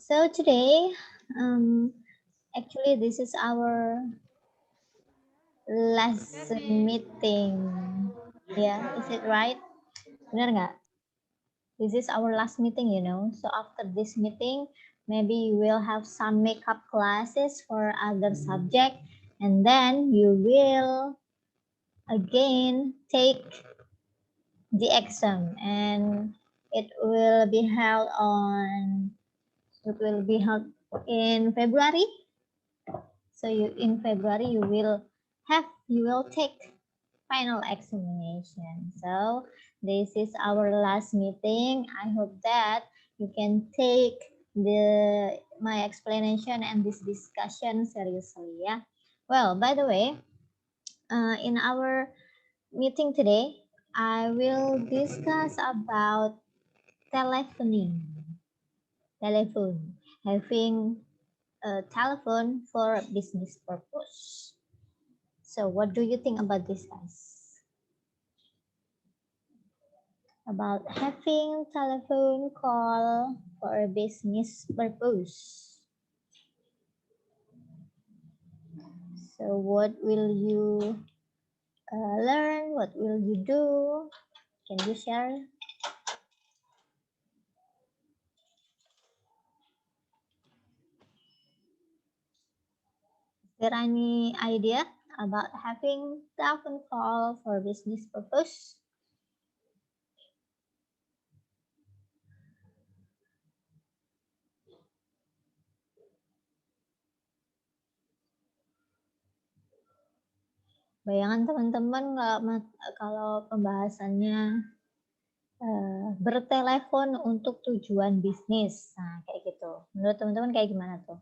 So today, actually this is our last meeting. Yeah, is it right? Benar nggak? This is our last meeting, you know. So after this meeting, maybe you will have some makeup classes for other subject, and then you will again take the exam, and it will be held in February. So in February you will take final examination. So this is our last meeting. I hope that you can take my explanation and this discussion seriously. Yeah. Well, by the way, in our meeting today, I will discuss about telephoning. Telephone. Having a telephone for business purpose. So what do you think about this, guys? About having telephone call for a business purpose. So what will you learn? What will you do? Can you share? Is there any idea about having telephone call for business purpose? Bayangan teman-teman kalau pembahasannya bertelepon untuk tujuan bisnis. Nah, kayak gitu. Menurut teman-teman kayak gimana tuh?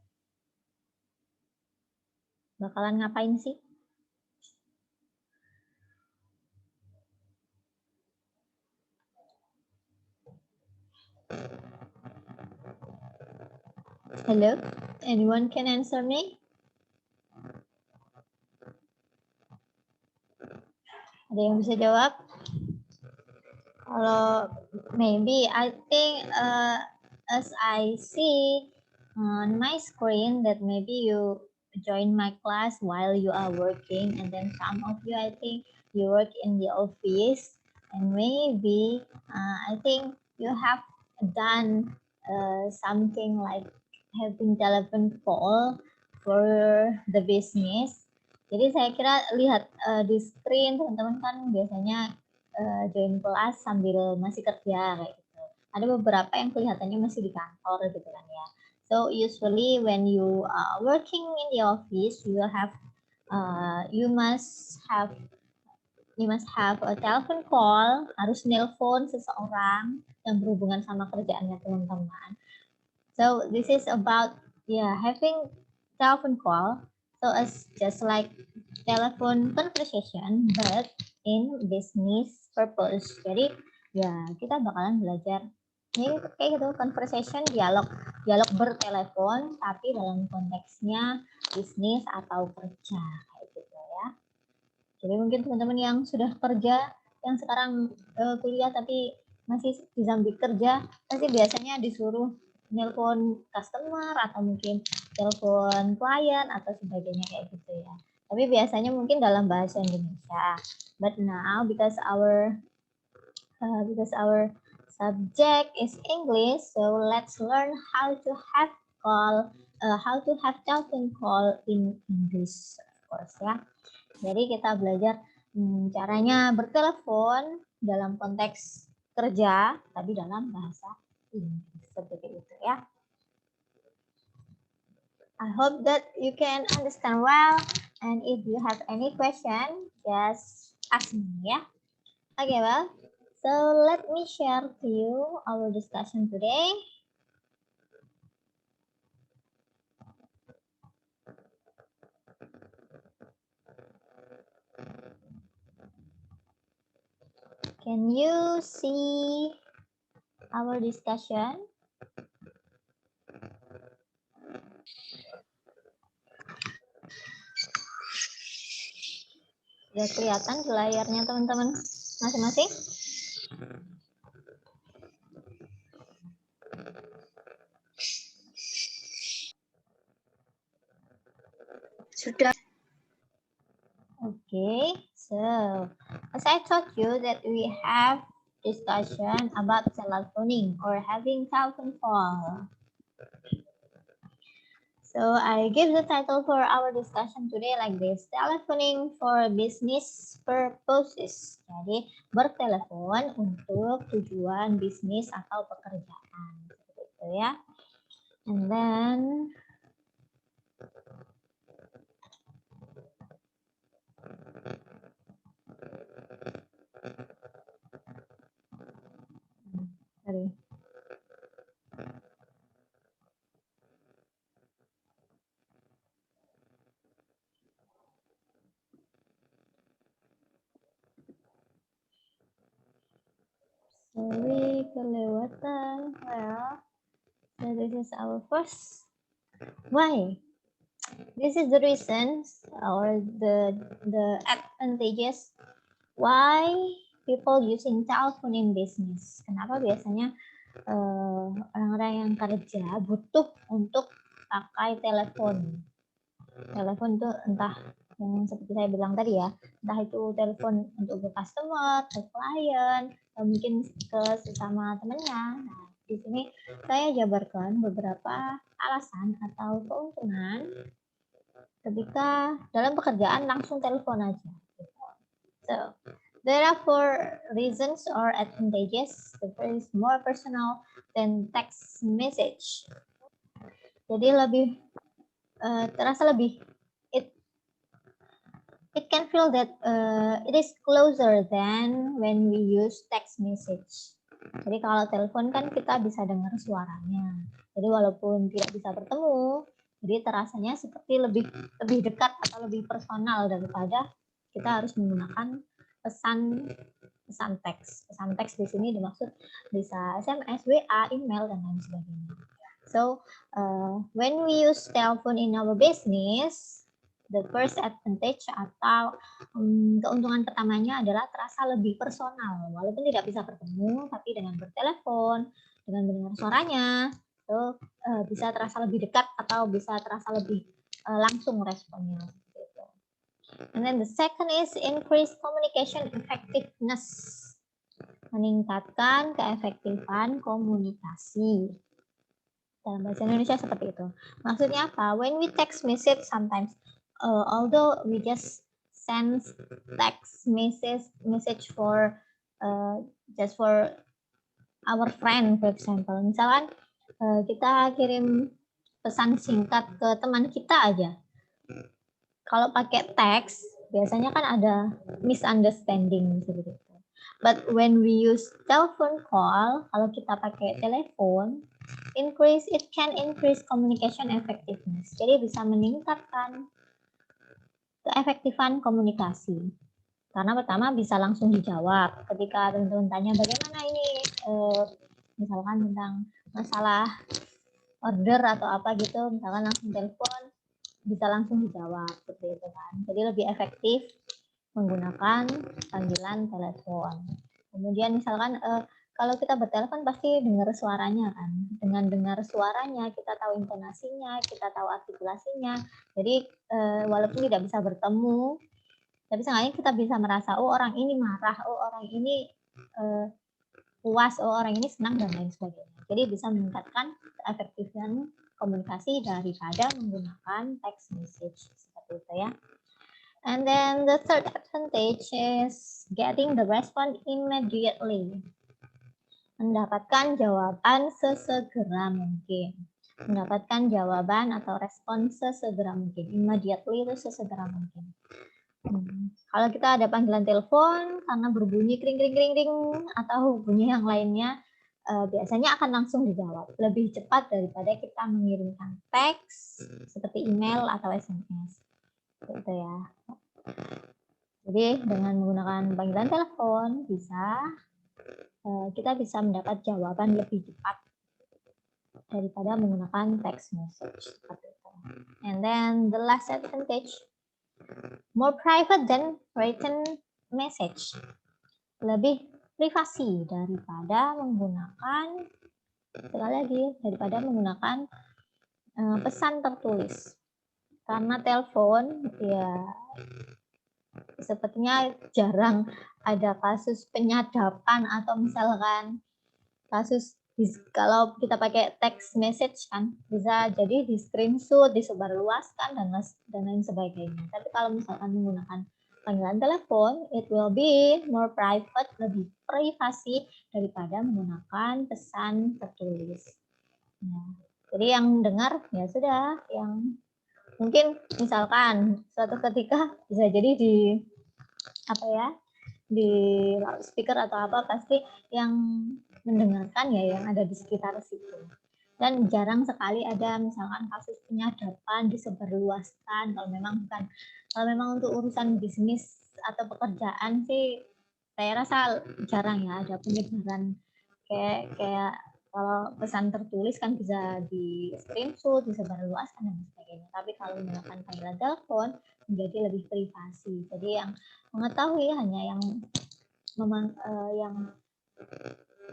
Bakalan ngapain sih? Hello? Anyone can answer me? Ada yang bisa jawab? Kalau maybe I think as I see on my screen that maybe you join my class while you are working, and then some of you I think you work in the office, and maybe I think you have done something like having telephone call for the business. Jadi saya kira lihat di screen teman-teman kan biasanya join kelas sambil masih kerja kayak gitu. Ada beberapa yang kelihatannya masih di kantor gitu kan ya. So usually when you are working in the office, you must have a telephone call, harus nelpon seseorang yang berhubungan sama kerjaannya teman-teman. So this is about having telephone call. So it's just like telephone conversation but in business purpose. Jadi ya kita bakalan belajar ya kayak gitu conversation dialog bertelepon tapi dalam konteksnya bisnis atau kerja kayak gitu ya. Jadi mungkin teman-teman yang sudah kerja yang sekarang kuliah tapi masih di sambil kerja pasti biasanya disuruh nelpon customer atau mungkin telepon klien atau sebagainya kayak gitu ya. Tapi biasanya mungkin dalam bahasa Indonesia. But now because our subject is English, so let's learn how to have telephone call in English, of course ya. Jadi kita belajar caranya bertelepon dalam konteks kerja, tapi dalam bahasa Inggris seperti itu ya. I hope that you can understand well, and if you have any question, just ask me ya. Okay, well, so let me share to you our discussion today. Can you see our discussion? Sudah kelihatan di layarnya teman-teman masing-masing? Sudah. Okay, so as I told you that we have discussion about telephoning or having telephone call. So I give the title for our discussion today like this, telephoning for business purposes. Jadi bertelepon untuk tujuan bisnis atau pekerjaan. Seperti itu ya. And then sorry. Sorry, kelewatan. Well, so this is our first. Why? This is the reasons or the advantages why people using telephone in business. Kenapa biasanya orang-orang yang kerja butuh untuk pakai telepon. Telepon itu entah yang seperti saya bilang tadi ya, entah itu telepon untuk ke customer, ke klien, atau mungkin ke sesama temannya. Nah, di sini saya jabarkan beberapa alasan atau keuntungan ketika dalam pekerjaan langsung telepon aja. So, there are 4 reasons or advantages. The first is more personal than text message. Jadi lebih terasa lebih it can feel that it is closer than when we use text message. Jadi kalau telepon kan kita bisa dengar suaranya. Jadi walaupun tidak bisa bertemu, jadi terasanya seperti lebih dekat atau lebih personal daripada kita harus menggunakan pesan teks. Pesan teks di sini dimaksud bisa SMS, WA, email dan lain sebagainya. So when we use telephone in our business, the first advantage atau keuntungan pertamanya adalah terasa lebih personal. Walaupun tidak bisa bertemu, tapi dengan bertelepon, dengan mendengar suaranya, itu bisa terasa lebih dekat atau bisa terasa lebih langsung responnya. And then the second is increased communication effectiveness. Meningkatkan keefektifan komunikasi. Dalam bahasa Indonesia seperti itu. Maksudnya apa? When we text message sometimes, although we just send text message for just for our friend, for example. Misalkan kita kirim pesan singkat ke teman kita aja. Kalau pakai teks, biasanya kan ada misunderstanding seperti itu. But when we use telephone call, kalau kita pakai telepon, it can increase communication effectiveness. Jadi bisa meningkatkan keefektifan komunikasi. Karena pertama bisa langsung dijawab. Ketika teman-teman tanya bagaimana ini, misalkan tentang masalah order atau apa gitu, misalkan langsung telepon, bisa langsung dijawab seperti itu kan. Jadi lebih efektif menggunakan panggilan telepon. Kemudian misalkan kalau kita bertelepon pasti dengar suaranya kan. Dengan dengar suaranya kita tahu intonasinya, kita tahu artikulasinya. Jadi walaupun tidak bisa bertemu, tapi seenggaknya kita bisa merasa oh orang ini marah, oh orang ini puas, oh orang ini senang dan lain sebagainya. Jadi bisa meningkatkan keefektifan komunikasi daripada menggunakan text message seperti itu ya. And then the third advantage is getting the response immediately. Mendapatkan jawaban sesegera mungkin. Mendapatkan jawaban atau respon sesegera mungkin. Immediately itu sesegera mungkin. Kalau kita ada panggilan telepon karena berbunyi kring kring kring kring atau bunyi yang lainnya, biasanya akan langsung dijawab. Lebih cepat daripada kita mengirimkan teks seperti email atau SMS. Gitu ya. Jadi dengan menggunakan panggilan telepon kita bisa mendapat jawaban lebih cepat daripada menggunakan text message. And then the last advantage, more private than written message. Lebih privasi daripada menggunakan pesan tertulis. karena telepon ya sepertinya jarang ada kasus penyadapan atau misalkan kasus kalau kita pakai text message kan bisa jadi di screenshot, disebarluaskan dan lain sebagainya. Tapi kalau misalkan menggunakan panggilan telepon, it will be more private, lebih privasi daripada menggunakan pesan tertulis. Nah, jadi yang dengar ya sudah, yang mungkin misalkan suatu ketika bisa jadi di apa ya, di loudspeaker atau apa, pasti yang mendengarkan ya yang ada di sekitar situ. Dan jarang sekali ada misalkan kasus penyadapan disebarluaskan kalau memang untuk urusan bisnis atau pekerjaan sih saya rasa jarang ya ada penyebaran kayak kalau pesan tertulis kan bisa di screenshot, disebarluaskan dan sebagainya. Tapi kalau menggunakan panggilan telepon menjadi lebih privasi. Jadi yang mengetahui hanya yang yang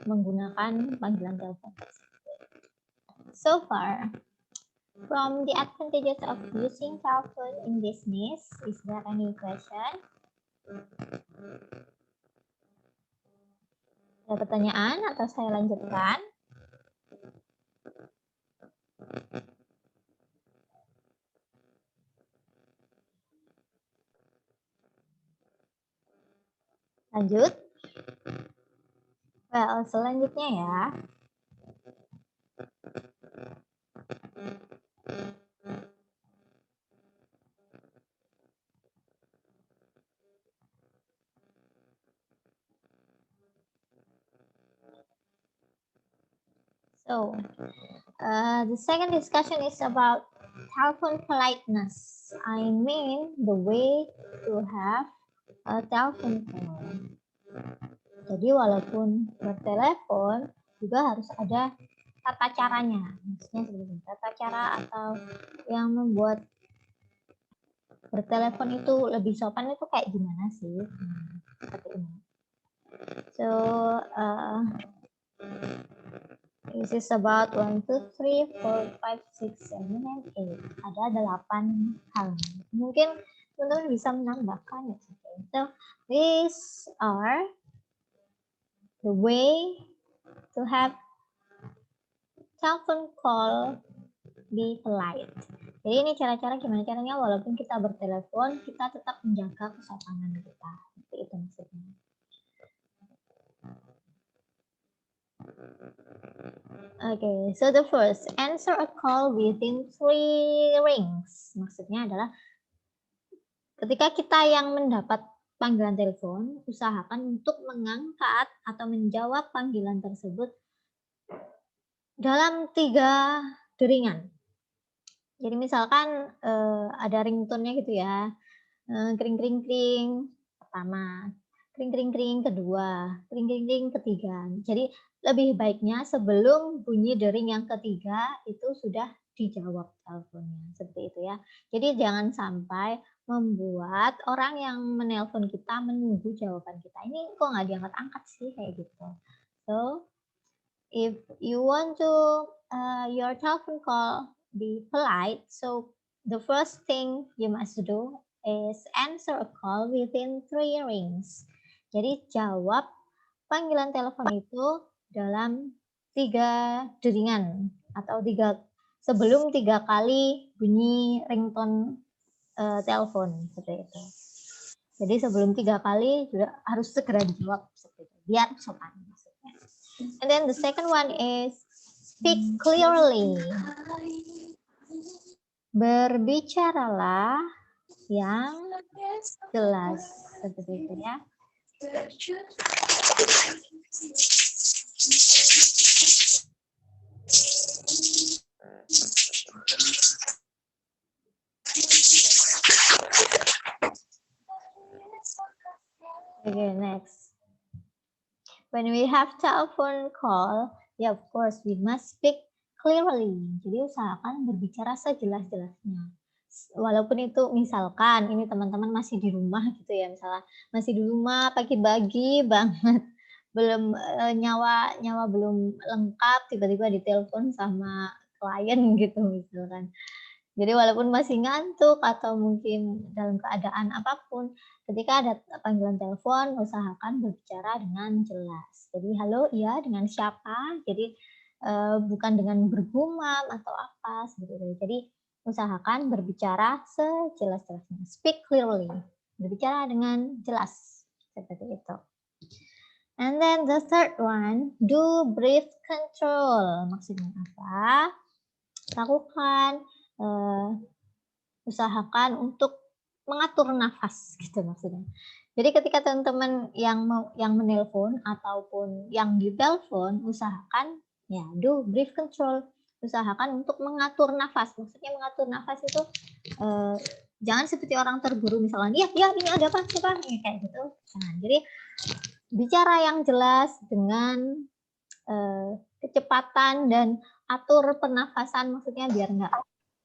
menggunakan panggilan telepon. So far, from the advantages of using telephone in business, is there any question? Ada pertanyaan atau saya lanjutkan? Lanjut. Well, selanjutnya ya. So, the second discussion is about telephone politeness. I mean, the way to have a telephone call. Jadi walaupun bertelepon juga harus ada tata caranya. Maksudnya seperti tata cara atau yang membuat bertelepon itu lebih sopan itu kayak gimana sih? Seperti ini. So, this is about 1, 2, 3, 4, 5, 6, 7, and 8. Ada 8 hal. Mungkin teman-teman bisa menambahkan ya. So, these are the way to have telephone call be polite. Jadi ini cara-cara gimana caranya walaupun kita bertelepon, kita tetap menjaga kesopanan kita. Seperti itu maksudnya. Okay, so the first, answer a call within 3 rings. Maksudnya adalah ketika kita yang mendapat panggilan telepon, usahakan untuk mengangkat atau menjawab panggilan tersebut dalam 3 deringan. Jadi misalkan ada ringtone-nya gitu ya, kring kring kring pertama, kring kring kring kedua, kring kring kring ketiga. Jadi lebih baiknya sebelum bunyi dering yang ketiga itu sudah dijawab teleponnya, seperti itu ya. Jadi jangan sampai membuat orang yang menelpon kita menunggu jawaban kita. Ini kok nggak diangkat-angkat sih kayak gitu. So if you want to your telephone call be polite, so the first thing you must do is answer a call within 3 rings. Jadi jawab panggilan telepon itu dalam 3 deringan atau sebelum 3 kali bunyi ringtone telepon seperti itu. Jadi sebelum 3 kali juga harus segera dijawab seperti itu, biar sopan maksudnya. And then the second one is speak clearly. Berbicaralah yang jelas seperti itu ya. Okay, next. When we have telephone call, yeah, of course we must speak clearly. Jadi usahakan berbicara sejelas-jelasnya. Walaupun itu misalkan ini teman-teman masih di rumah gitu ya, misalnya masih di rumah pagi-pagi banget, belum nyawa belum lengkap, tiba-tiba ditelepon sama klien gitu misalkan. Jadi walaupun masih ngantuk atau mungkin dalam keadaan apapun, ketika ada panggilan telepon usahakan berbicara dengan jelas. Jadi, "Halo, iya dengan siapa?" Jadi, bukan dengan bergumam atau apa seperti itu. Jadi, usahakan berbicara sejelas-jelasnya. Speak clearly, berbicara dengan jelas, seperti itu. And then the third one, do breath control. Maksudnya apa? Lakukan, usahakan untuk mengatur nafas gitu maksudnya. Jadi ketika teman-teman yang menelpon ataupun yang ditelepon, usahakan ya do breath control. Usahakan untuk mengatur nafas. Maksudnya mengatur nafas itu jangan seperti orang terburu misalnya, "Iya, iya, ini ada apa? Siapa?" Kayak gitu. Jangan. Jadi bicara yang jelas dengan kecepatan dan atur pernafasan, maksudnya biar nggak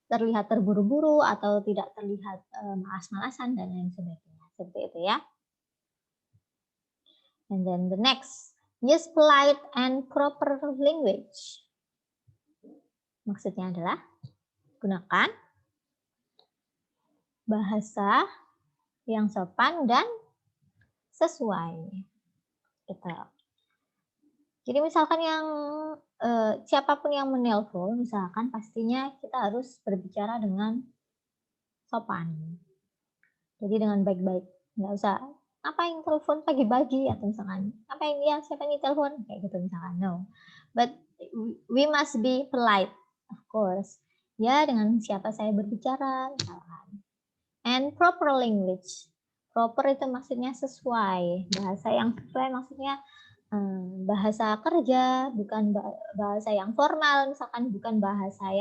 terlihat terburu-buru atau tidak terlihat malas-malasan dan lain sebagainya. Seperti itu ya. And then the next, use polite and proper language. Maksudnya adalah gunakan bahasa yang sopan dan sesuai. Gitu. Jadi misalkan siapapun yang menelpon, misalkan pastinya kita harus berbicara dengan sopan. Jadi dengan baik-baik, nggak usah, "Ngapain telepon pagi-pagi?" Atau misalkan, "Ngapain ya, siapa nih telepon?" Kayak gitu misalkan, no. But we must be polite, of course. Ya, dengan siapa saya berbicara, misalkan. And proper language. Proper itu maksudnya sesuai. Bahasa yang sesuai maksudnya bahasa kerja, bukan bahasa yang formal, misalkan bukan bahasa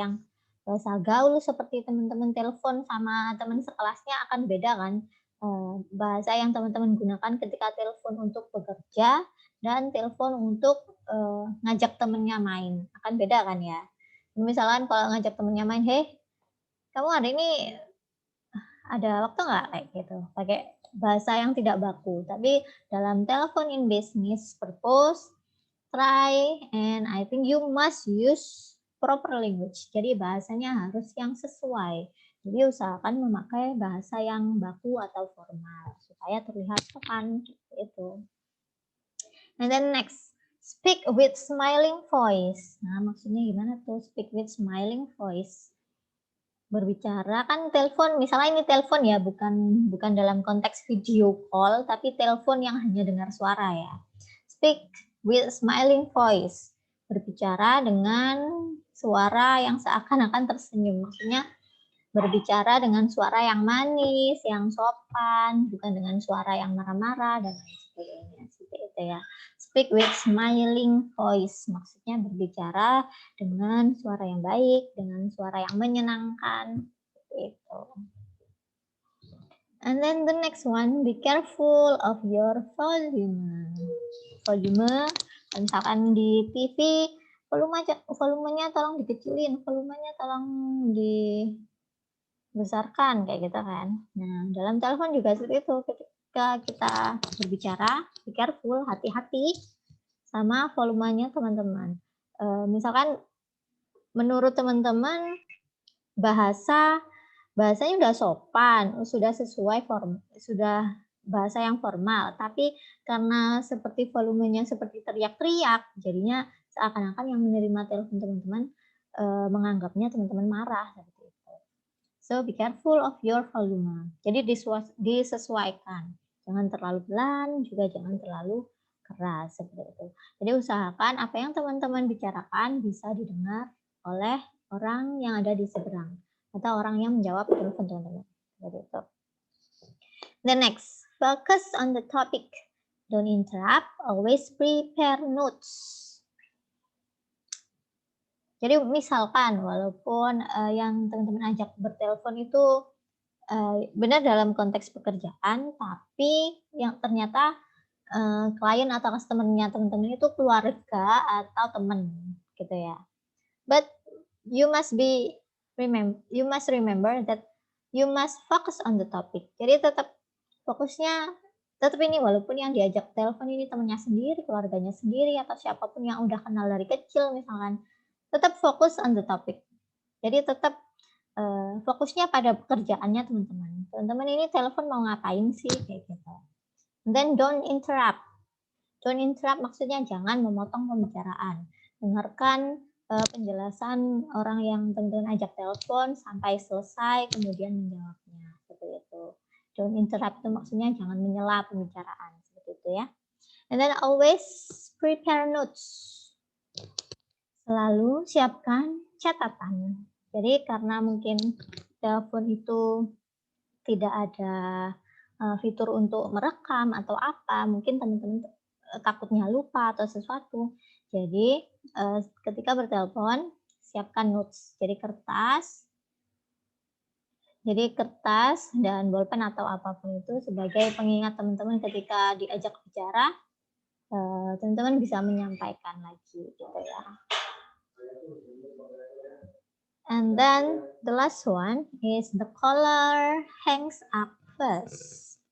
gaul seperti teman-teman telepon sama teman sekelasnya akan beda kan. Bahasa yang teman-teman gunakan ketika telepon untuk bekerja dan telepon untuk ngajak temennya main, akan beda kan ya. Misalkan kalau ngajak temennya main, "Hei, kamu hari ini ada waktu nggak?" Kayak gitu, pakai bahasa yang tidak baku. Tapi dalam telepon in business purpose, try and I think you must use proper language. Jadi bahasanya harus yang sesuai. Jadi usahakan memakai bahasa yang baku atau formal supaya terlihat sopan itu. And then next, speak with smiling voice. Nah, maksudnya gimana tuh speak with smiling voice? Berbicara kan telepon, misalnya ini telepon ya, bukan dalam konteks video call, tapi telepon yang hanya dengar suara ya. Speak with smiling voice. Berbicara dengan suara yang seakan-akan tersenyum. Maksudnya berbicara dengan suara yang manis, yang sopan, bukan dengan suara yang marah-marah dan lain sebagainya. Seperti itu ya. Speak with smiling voice. Maksudnya berbicara dengan suara yang baik, dengan suara yang menyenangkan. Seperti itu. And then the next one, be careful of your volume. Volume, misalkan di TV, volumenya tolong dikecilin, volumenya tolong dibesarkan, kayak gitu kan. Nah, dalam telepon juga seperti itu, ketika kita berbicara, be careful, hati-hati sama volumenya teman-teman. Misalkan menurut teman-teman bahasanya udah sopan, sudah sesuai sudah bahasa yang formal, tapi karena seperti volumenya seperti teriak-teriak, jadinya seakan-akan yang menerima telepon teman-teman menganggapnya teman-teman marah seperti itu. So be careful of your volume. Jadi disesuaikan. Jangan terlalu pelan, juga jangan terlalu keras seperti itu. Jadi usahakan apa yang teman-teman bicarakan bisa didengar oleh orang yang ada di seberang atau orang yang menjawab telepon teman-teman. Seperti itu. The next, focus on the topic. Don't interrupt, always prepare notes. Jadi misalkan walaupun yang teman-teman ajak bertelepon itu benar dalam konteks pekerjaan, tapi yang ternyata klien atau customer-nya teman-teman itu keluarga atau teman gitu ya. But you must remember that you must focus on the topic. Jadi tetap ini walaupun yang diajak telepon ini temannya sendiri, keluarganya sendiri atau siapapun yang udah kenal dari kecil misalkan, tetap fokus on the topic. Jadi tetap fokusnya pada pekerjaannya teman-teman. Teman-teman ini telepon mau ngapain sih kayak gitu. Then don't interrupt. Don't interrupt maksudnya jangan memotong pembicaraan. Dengarkan penjelasan orang yang teman-teman ajak telepon sampai selesai kemudian menjawabnya seperti itu. Don't interrupt itu maksudnya jangan menyela pembicaraan seperti itu ya. And then always prepare notes. Selalu siapkan catatan. Jadi karena mungkin telepon itu tidak ada fitur untuk merekam atau apa, mungkin teman-teman takutnya lupa atau sesuatu. Jadi ketika bertelepon siapkan notes. Jadi kertas dan bolpen atau apapun itu sebagai pengingat teman-teman ketika diajak bicara, teman-teman bisa menyampaikan lagi gitu ya. And then the last one is the caller hangs up first.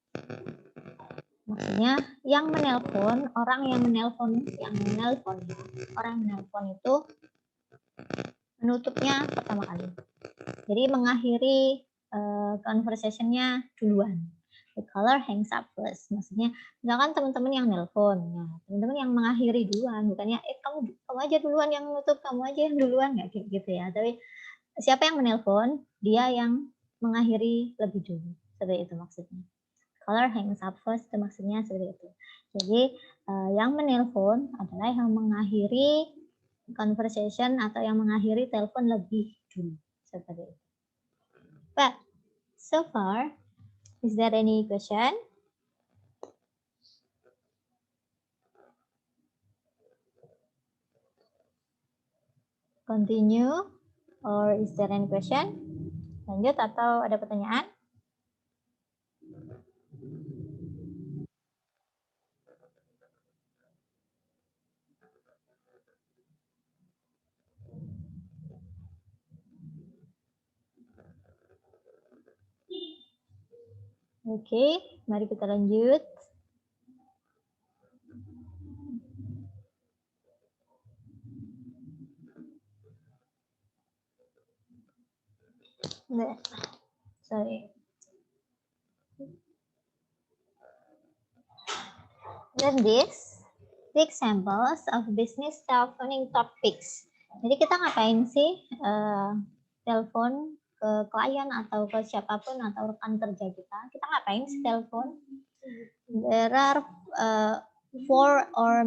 Maksudnya yang menelpon, orang yang menelpon itu menutupnya pertama kali. Jadi mengakhiri conversation-nya duluan. The caller hangs up first. Maksudnya misalkan teman-teman yang nelpon, nah teman-teman yang mengakhiri duluan, bukannya kamu aja duluan yang menutup, kamu aja yang duluan, nggak kayak gitu ya. Tapi siapa yang menelpon, dia yang mengakhiri lebih dulu. Seperti itu maksudnya. Caller hangs up first itu maksudnya seperti itu. Jadi yang menelpon adalah yang mengakhiri conversation atau yang mengakhiri telepon lebih dulu. Seperti itu. But so far, is there any question? Continue or is there any question? Lanjut atau ada pertanyaan? Oke, mari kita lanjut. Sorry. Then this, the examples of business telephoning topics. Jadi kita ngapain sih telepon ke klien atau ke siapapun atau rekan kerja kita? Kita ngapain sih telepon? There are 4 or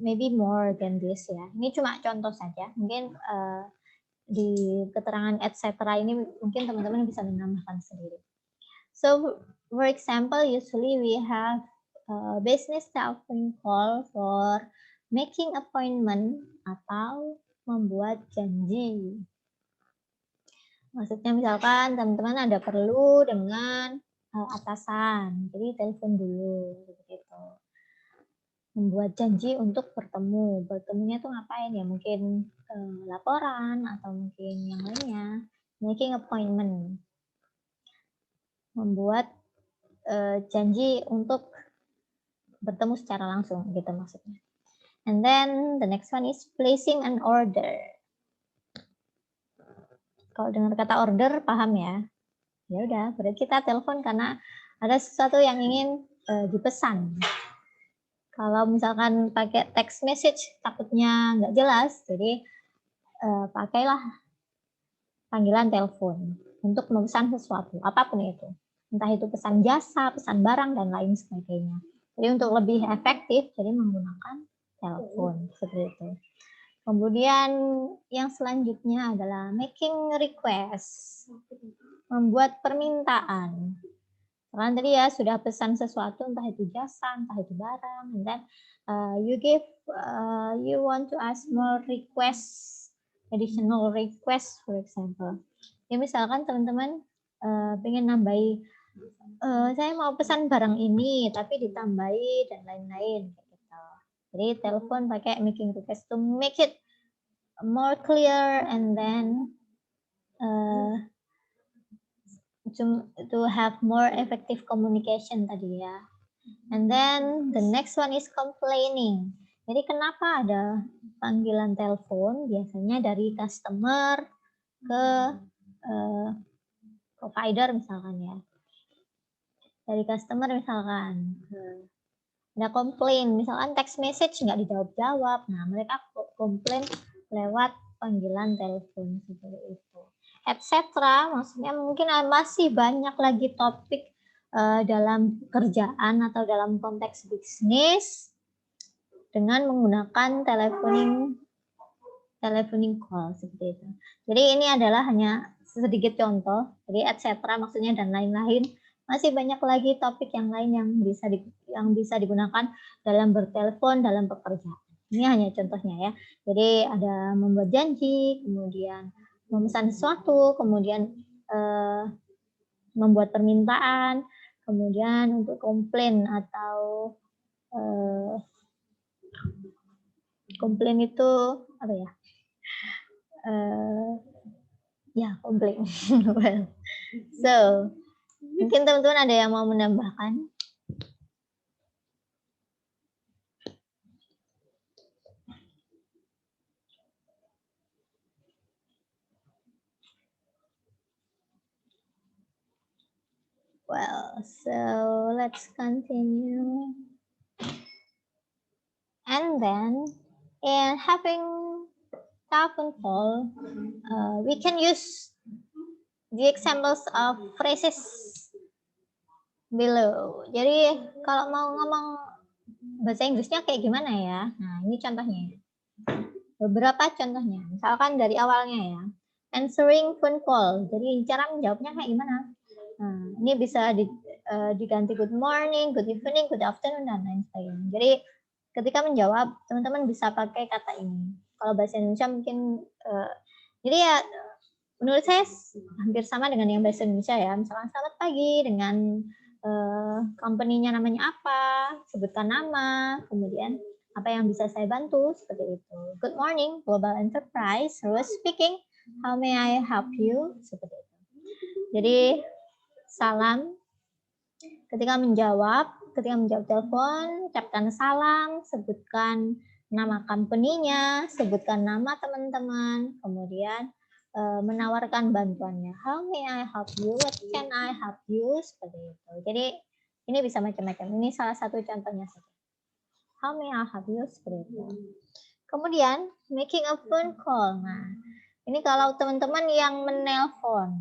maybe more than this ya. Ini cuma contoh saja. Mungkin di keterangan etc. ini mungkin teman-teman bisa menambahkan sendiri. So for example, usually we have business telephone call for making appointment atau membuat janji. Maksudnya misalkan teman-teman ada perlu dengan atasan, jadi telepon dulu gitu. Membuat janji untuk bertemu. Bertemunya tuh ngapain ya? Mungkin laporan atau mungkin yang lainnya. Making appointment. Membuat janji untuk bertemu secara langsung gitu maksudnya. And then the next one is placing an order. Kalau dengar kata order paham ya? Ya udah, berarti kita telepon karena ada sesuatu yang ingin dipesan. Kalau misalkan pakai text message takutnya nggak jelas, jadi pakailah panggilan telepon untuk memesan sesuatu, apapun itu. Entah itu pesan jasa, pesan barang, dan lain sebagainya. Jadi untuk lebih efektif, jadi menggunakan telepon seperti itu. Kemudian yang selanjutnya adalah making request, membuat permintaan. Karena tadi ya sudah pesan sesuatu, entah itu jasa, entah itu barang, and then you want to ask more requests, additional request, for example. Ya misalkan teman-teman pengen nambahi, saya mau pesan barang ini, tapi ditambahi dan lain-lain. Jadi telepon pakai making request to make it more clear and then to have more effective communication tadi ya. And then the next one is complaining. Jadi kenapa ada panggilan telepon? Biasanya dari customer ke provider misalkan ya, dari customer misalkan. Ada komplain, misalkan text message nggak dijawab-jawab. Nah, mereka komplain lewat panggilan telepon seperti itu. Etc. Maksudnya mungkin masih banyak lagi topik dalam kerjaan atau dalam konteks bisnis dengan menggunakan teleponing call seperti itu. Jadi ini adalah hanya sedikit contoh. Jadi etc. maksudnya dan lain-lain. Masih banyak lagi topik yang lain yang bisa digunakan dalam bertelepon dalam pekerjaan. Ini hanya contohnya ya. Jadi ada membuat janji, kemudian memesan sesuatu, kemudian membuat permintaan, kemudian untuk komplain atau komplain itu apa ya? Ya, komplain. Well, so mungkin teman-teman ada yang mau menambahkan? Well, so let's continue. And then, in having telephone call, we can use the examples of phrases below. Jadi kalau mau ngomong bahasa Inggrisnya kayak gimana ya? Nah, ini contohnya. Beberapa contohnya. Misalkan dari awalnya ya. Answering phone call. Jadi cara menjawabnya kayak gimana? Nah, ini bisa diganti good morning, good evening, good afternoon, dan lain sebagainya. Jadi ketika menjawab, teman-teman bisa pakai kata ini. Kalau bahasa Indonesia mungkin, jadi ya menurut saya hampir sama dengan yang bahasa Indonesia ya. Misalkan selamat pagi dengan company-nya namanya apa, sebutkan nama, kemudian apa yang bisa saya bantu, seperti itu. Good morning, Global Enterprise, Rose speaking, how may I help you, seperti itu. Jadi salam, ketika menjawab telepon, ucapkan salam, sebutkan nama company-nya, sebutkan nama teman-teman, kemudian menawarkan bantuannya. How may I help you? What can I help you? Seperti itu. Jadi ini bisa macam-macam. Ini salah satu contohnya saja. How may I help you? Seperti itu. Kemudian making a phone call. Nah, ini kalau teman-teman yang menelpon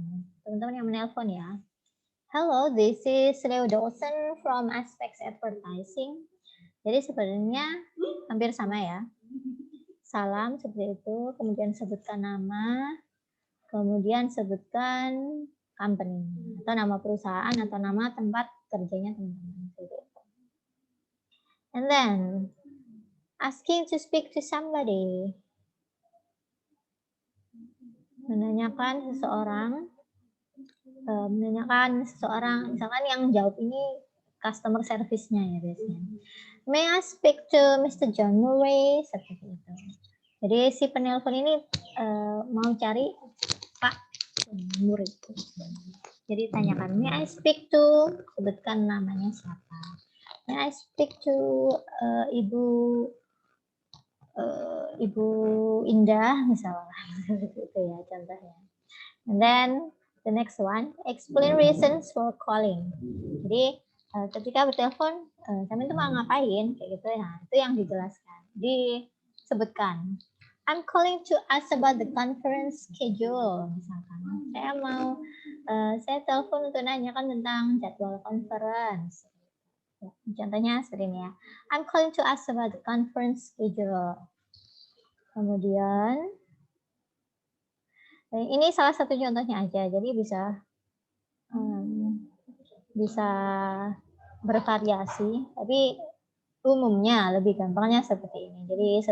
ya. Hello, this is Leo Dawson from Aspects Advertising. Jadi sebenarnya hampir sama ya. Salam seperti itu, kemudian sebutkan nama, kemudian sebutkan company atau nama perusahaan atau nama tempat kerjanya teman-teman. And then asking to speak to somebody. Menanyakan seseorang, misalkan yang jawab ini customer service-nya ya biasanya. May I speak to Mr. John Murray? Seperti itu. Jadi si penelpon ini mau cari Pak Murray. Jadi tanyakan, may I speak to, sebutkan namanya siapa. May I speak to Ibu Indah misalnya. Itu ya contohnya. And then the next one, explain reasons for calling. Jadi ketika bertelepon, kami itu mau ngapain, kayak gitu ya. Itu yang dijelaskan, disebutkan. I'm calling to ask about the conference schedule. Misalkan, saya telepon untuk nanyakan tentang jadwal conference. Ya, contohnya seperti ini ya. I'm calling to ask about the conference schedule. Kemudian, ini salah satu contohnya aja. Jadi bisa bervariasi, tapi umumnya lebih gampangnya seperti ini. Jadi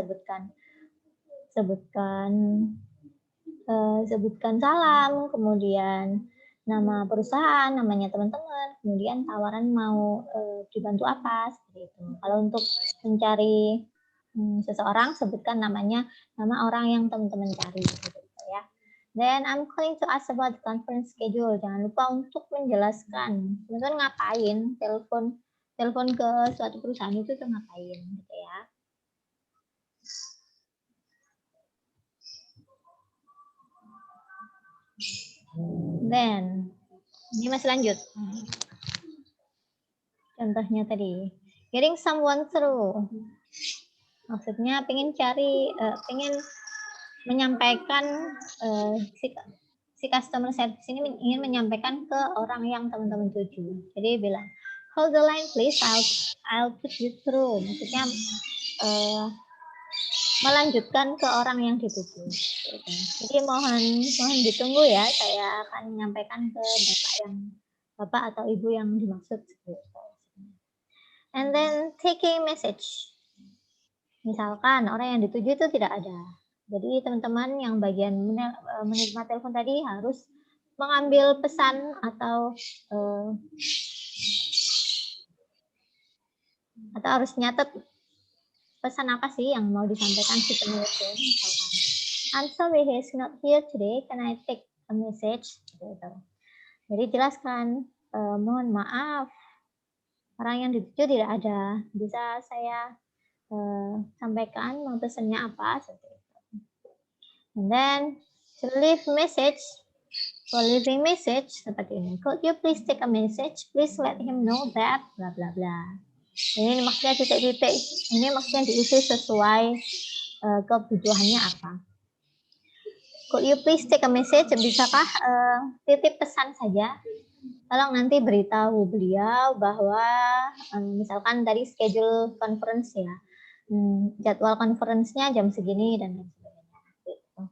sebutkan salam, kemudian nama perusahaan, namanya teman-teman, kemudian tawaran mau dibantu apa, seperti itu. Kalau untuk mencari seseorang, sebutkan nama orang yang teman-teman cari, gitu ya. Then I'm calling to ask about the conference schedule. Jangan lupa untuk menjelaskan, teman-teman ngapain, telepon ke suatu perusahaan itu tuh ngapain, gitu ya. Then, ini masih lanjut. Contohnya tadi, getting someone through. Maksudnya pengen menyampaikan si customer service ini ingin menyampaikan ke orang yang teman-teman tuju. Jadi bilang, hold the line please, I'll put you through. Maksudnya melanjutkan ke orang yang dituju. Jadi mohon ditunggu ya, saya akan menyampaikan ke bapak atau ibu yang dimaksud. And then taking message. Misalkan orang yang dituju itu tidak ada. Jadi teman-teman yang bagian menerima telepon tadi harus mengambil pesan atau harus nyatet pesan apa sih yang mau disampaikan si penelpon. Misalkan, I'm sorry he's not here today. Can I take a message? Gitu. Jadi jelaskan, mohon maaf orang yang dituju tidak ada. Bisa saya sampaikan mau pesannya apa? Seperti itu. And then to leave message, for leaving message seperti ini. Could you please take a message? Please let him know that bla bla bla. Ini maksudnya titik-titik. Ini maksudnya diisi sesuai kebutuhannya apa. Could you please take a message? Bisakah titip pesan saja? Tolong nanti beritahu beliau bahwa misalkan tadi schedule conference ya. Jadwal conference-nya jam segini dan lain sebagainya. Gitu.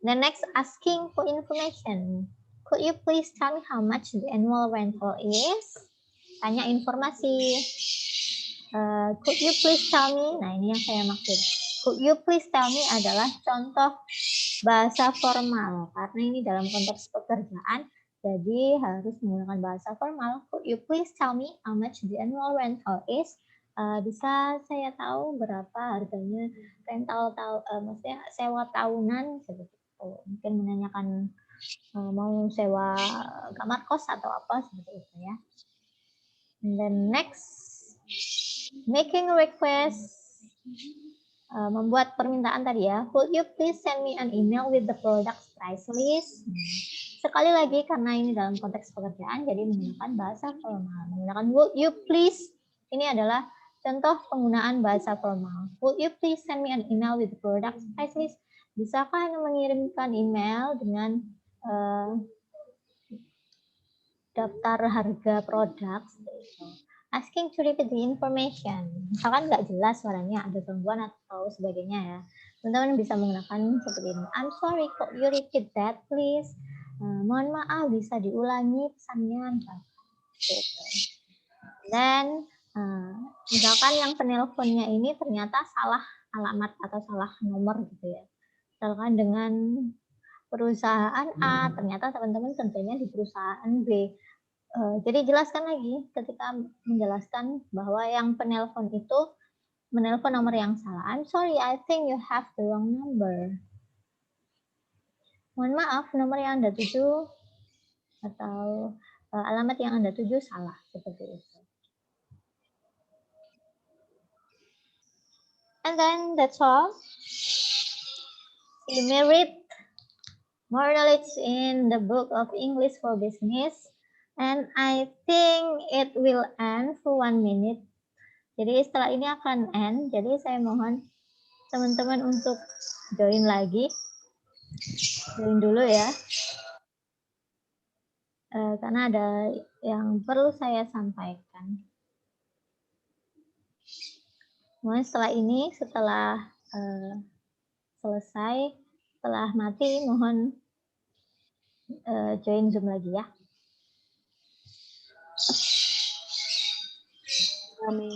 The next, asking for information. Could you please tell me how much the annual rental is? Tanya informasi. Could you please tell me? Nah, ini yang saya maksud. Could you please tell me adalah contoh bahasa formal. Karena ini dalam konteks pekerjaan, jadi harus menggunakan bahasa formal. Could you please tell me how much the annual rental is? Bisa saya tahu berapa harganya rental maksudnya sewa tahunan seperti itu. Mungkin menanyakan mau sewa kamar kos atau apa seperti itu ya. And then next, making request, membuat permintaan tadi ya. Could you please send me an email with the product price list? Sekali lagi karena ini dalam konteks pekerjaan, jadi menggunakan bahasa formal. Menggunakan would you please, ini adalah contoh penggunaan bahasa formal. Would you please send me an email with the product price list? Bisakah Anda mengirimkan email dengan daftar harga produk? Asking to repeat the information. Misalkan nggak jelas suaranya, ada gangguan atau sebagainya ya. Teman-teman bisa menggunakan seperti ini. I'm sorry, could you repeat that please? Mohon maaf, bisa diulangi pesannya. Gitu. Dan misalkan yang penelponnya ini ternyata salah alamat atau salah nomor gitu ya. Misalkan dengan perusahaan A, ternyata teman-teman kerjanya di perusahaan B. Jadi jelaskan lagi ketika menjelaskan bahwa yang penelpon itu menelpon nomor yang salah. I'm sorry, I think you have the wrong number. Mohon maaf, nomor yang Anda tuju atau alamat yang Anda tuju salah, seperti itu. And then that's all. You may read more knowledge in the book of English for Business. And I think it will end for 1 minute. Jadi setelah ini akan end. Jadi saya mohon teman-teman untuk join lagi. Join dulu ya. Karena ada yang perlu saya sampaikan. Mohon setelah ini, setelah selesai, setelah mati, mohon join Zoom lagi ya. Amin.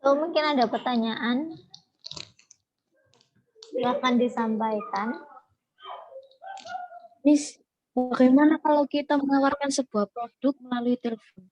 So, mungkin ada pertanyaan. Silakan disampaikan. Miss, bagaimana kalau kita menawarkan sebuah produk melalui telepon?